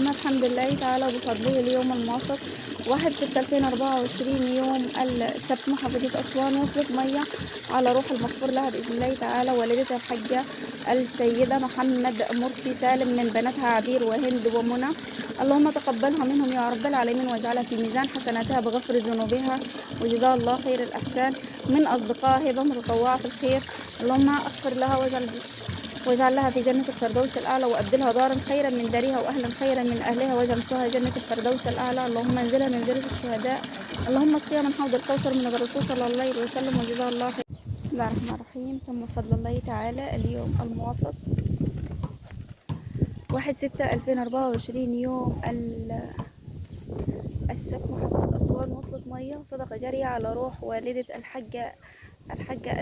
اللهم الحمد لله تعالى وبفضله اليوم الموافق 1/6/2024 يوم السبت. محافظة أسوان وصلت مية على روح المغفور لها بإذن الله تعالى والدتها الحاجة السيدة محمد مرسي سالم من بناتها عبير وهند ومنى. اللهم تقبلها منهم يا رب العالمين واجعلها في ميزان حسناتها بغفر ذنوبها وجزاها الله خير الأحسان. من أصدقاء هبة متطوعة في الخير، اللهم اغفر لها واجعل لها في جنة الفردوس الأعلى وأبدلها دارا خيرا من دارها وأهلا خيرا من أهلها واجعل مسواها جنة الفردوس الأعلى. اللهم انزلها منزلة الشهداء، اللهم اسقيها من حوض الكوثر من الرسول صلى الله عليه وسلم وجزاها الله خير. بسم الله الرحمن الرحيم. ثم بفضل الله تعالى اليوم الموافق 1/6/2024 يوم السبت. محافظة أسوان وصلت مية صدقة جارية على روح والدة الحاجة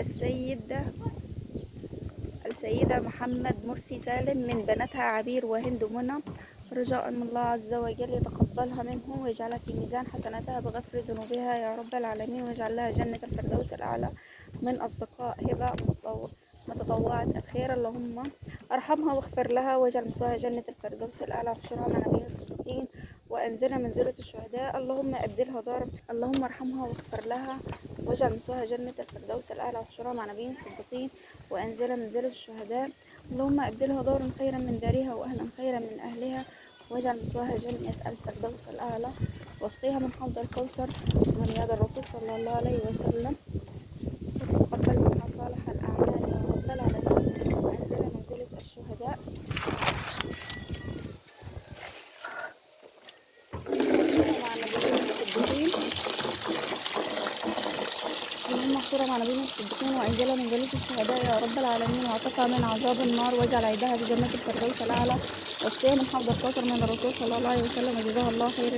السيدة محمد مرسي سالم من بناتها عبير وهند ومنى، رجاء من الله عز وجل يتقبلها منهم ويجعلها في ميزان حسناتها بغفر ذنوبها يا رب العالمين ويجعل لها جنة الفردوس الأعلى. من أصدقاء هبة متطوعة الخير، اللهم ارحمها واغفر لها واجعل مسواها جنة الفردوس الأعلى واحشرها مع نبيين الصديقين وأنزلها منزلة الشهداء. اللهم أبدلها دارا، اللهم ارحمها واغفر لها واجعل مسواها جنة الفردوس الأعلى واحشرها مع نبيين الصديقين وأنزلها منزلة الشهداء. اللهم أبدلها دارا خيرا من دارها وأهلا خيرا من أهلها واجعل مسواها جنة الفردوس الأعلى واسقيها من حوض الكوثر من يد الرسول صلى الله عليه وسلم وتقبل منها صالح الأعمال يا رب العالمين وأنزلها منزلة الشهداء. مع نبيين الصديقين، اللهم اغفرها مع نبينا الصديقين وانزلها من جنة الشهداء يا رب العالمين واعتقها من عذاب النار واجعل عيدها في جنة الفردوس الأعلى واسقيها من حوض الكوثر من الرسول صلى الله عليه وسلم وجزاها الله خير.